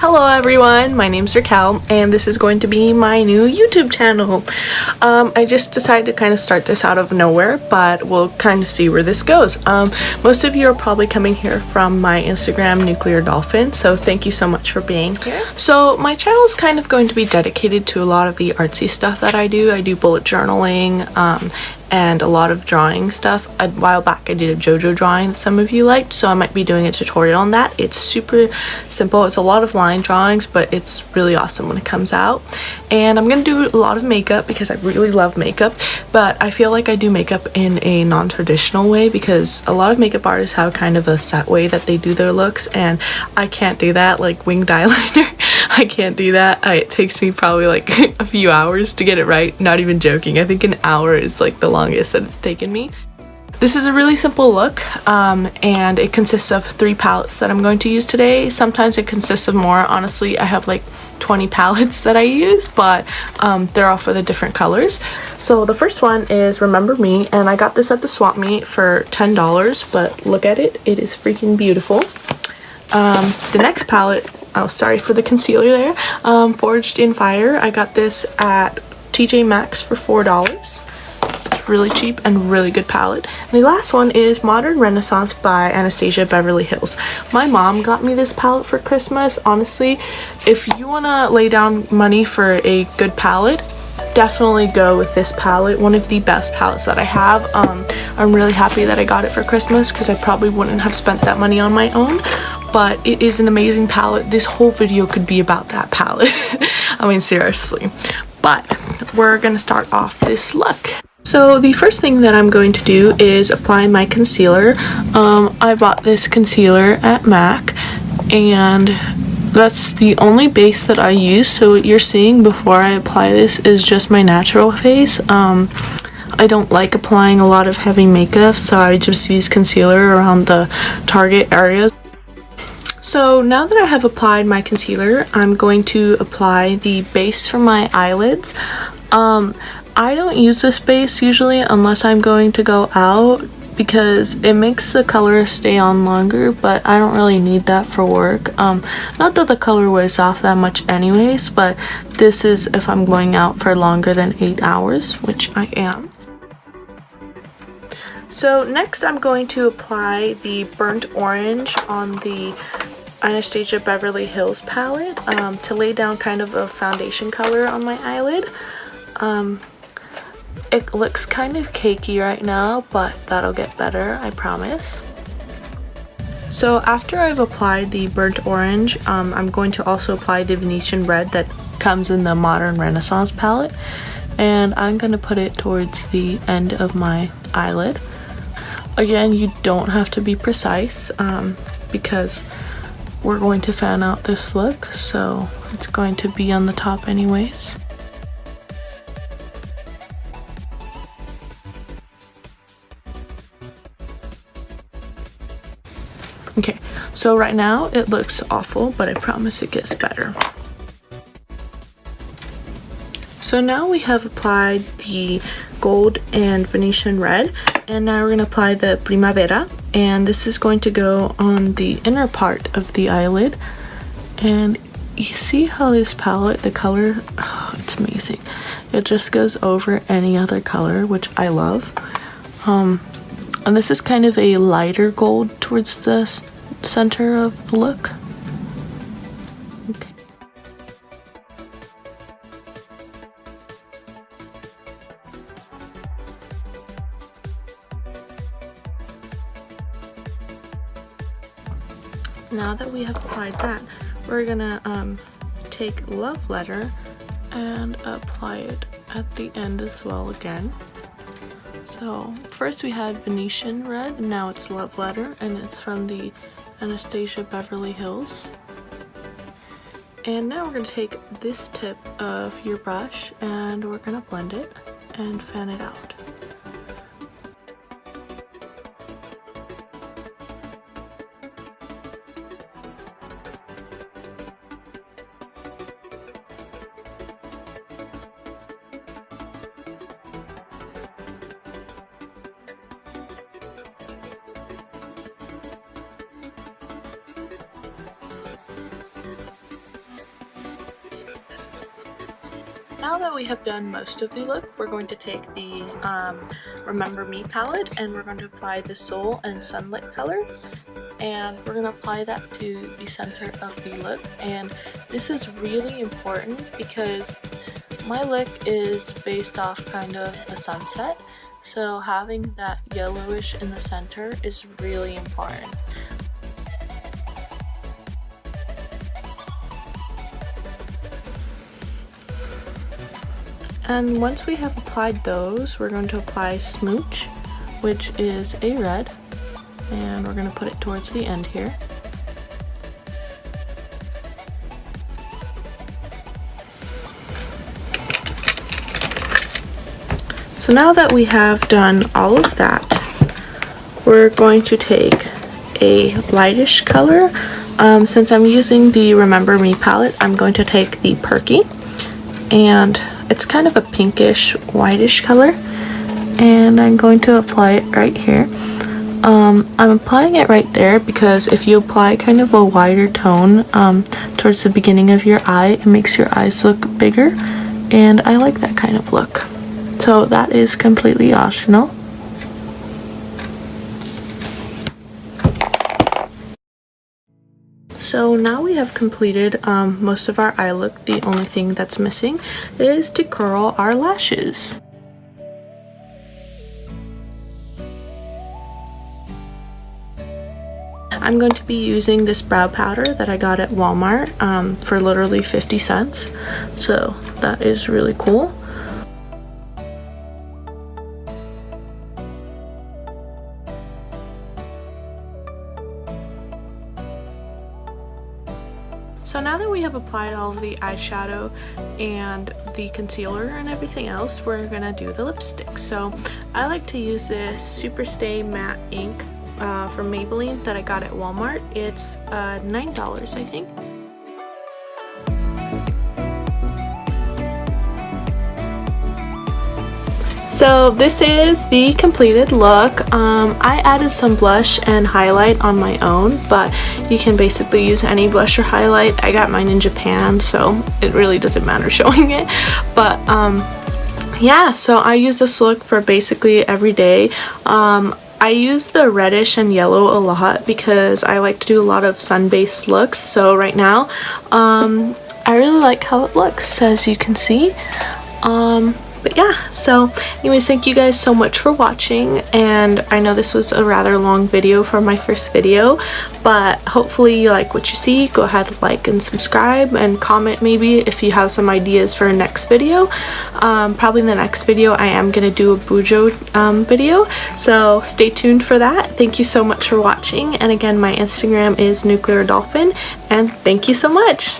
Hello everyone, my name's Raquel and this is going to be my new YouTube channel. I just decided to kind of start this out of nowhere, but we'll kind of see where this goes. Most of you are probably coming here from my Instagram, Nuclear Dolphin, so thank you so much for being here. So my channel is kind of going to be dedicated to a lot of the artsy stuff that I do. I do bullet journaling, and a lot of drawing stuff. A while back I did a JoJo drawing that some of you liked, so I might be doing a tutorial on that. It's super simple. It's a lot of line drawings, but it's really awesome when it comes out. And I'm gonna do a lot of makeup because I really love makeup, but I feel like I do makeup in a non-traditional way because a lot of makeup artists have kind of a set way that they do their looks, and I can't do that, like winged eyeliner. I can't do that. It takes me probably like a few hours to get it right. Not even joking. I think an hour is like the longest that it's taken me. This is a really simple look, and it consists of 3 palettes that I'm going to use today. Sometimes it consists of more. Honestly, I have like 20 palettes that I use, but they're all for the different colors. So the first one is Remember Me, and I got this at the swap meet for $10, but look at it. It is freaking beautiful. The next palette, oh sorry for the concealer there, Forged in Fire. I got this at TJ Maxx for $4. Really cheap and really good palette. And the last one is Modern Renaissance by Anastasia, Beverly Hills. My mom got me this palette for Christmas. Honestly, if you want to lay down money for a good palette, definitely go with this palette. One of the best palettes that I have. I'm really happy that I got it for Christmas because I probably wouldn't have spent that money on my own, but it is an amazing palette. This whole video could be about that palette. I mean, seriously. But we're gonna start off this look. So the first thing that I'm going to do is apply my concealer. I bought this concealer at MAC, and that's the only base that I use. So what you're seeing before I apply this is just my natural face. I don't like applying a lot of heavy makeup, so I just use concealer around the target area. So now that I have applied my concealer, I'm going to apply the base for my eyelids. I don't use this base usually unless I'm going to go out because it makes the color stay on longer, but I don't really need that for work. Not that the color wears off that much anyways, but this is if I'm going out for longer than 8 hours, which I am. So next I'm going to apply the Burnt Orange on the Anastasia Beverly Hills palette to lay down kind of a foundation color on my eyelid. It looks kind of cakey right now, but that'll get better, I promise. So after I've applied the Burnt Orange, I'm going to also apply the Venetian Red that comes in the Modern Renaissance palette, and I'm going to put it towards the end of my eyelid. Again, you don't have to be precise because we're going to fan out this look, so it's going to be on the top anyways. Okay, so right now it looks awful, but I promise it gets better. So now we have applied the gold and Venetian red, and now we're going to apply the Primavera, and this is going to go on the inner part of the eyelid. And you see how this palette, the color, oh, it's amazing. It just goes over any other color, which I love. And this is kind of a lighter gold towards the center of the look. Okay. Now that we have applied that, we're gonna take Love Letter and apply it at the end as well again. So first we had Venetian Red, and now it's Love Letter, and it's from the Anastasia Beverly Hills. And now we're going to take this tip of your brush and we're going to blend it and fan it out. Now that we have done most of the look, we're going to take the Remember Me palette and we're going to apply the Soul and Sunlit color. And we're going to apply that to the center of the look. And this is really important because my look is based off kind of a sunset. So having that yellowish in the center is really important. And once we have applied those, we're going to apply Smooch, which is a red, and we're going to put it towards the end here. So now that we have done all of that, we're going to take a lightish color. Since I'm using the Remember Me palette, I'm going to take the Perky, and it's kind of a pinkish whitish color, and I'm going to apply it right here. I'm applying it right there because if you apply kind of a wider tone towards the beginning of your eye, it makes your eyes look bigger, and I like that kind of look. So that is completely optional. So now we have completed most of our eye look. The only thing that's missing is to curl our lashes. I'm going to be using this brow powder that I got at Walmart for literally 50 cents. So that is really cool. So now that we have applied all of the eyeshadow and the concealer and everything else, we're gonna do the lipstick. So I like to use this Superstay Matte Ink from Maybelline that I got at Walmart. It's $9, I think. So this is the completed look. I added some blush and highlight on my own, but you can basically use any blush or highlight. I got mine in Japan, so it really doesn't matter showing it. But yeah, so I use this look for basically every day. I use the reddish and yellow a lot because I like to do a lot of sun-based looks. So right now, I really like how it looks, as you can see. But yeah, so anyways, thank you guys so much for watching, and I know this was a rather long video for my first video, but hopefully you like what you see. Go ahead and like and subscribe and comment maybe if you have some ideas for a next video. Probably in the next video I am gonna do a Bujo video, so stay tuned for that. Thank you so much for watching, and again, my Instagram is Nuclear Dolphin, and thank you so much.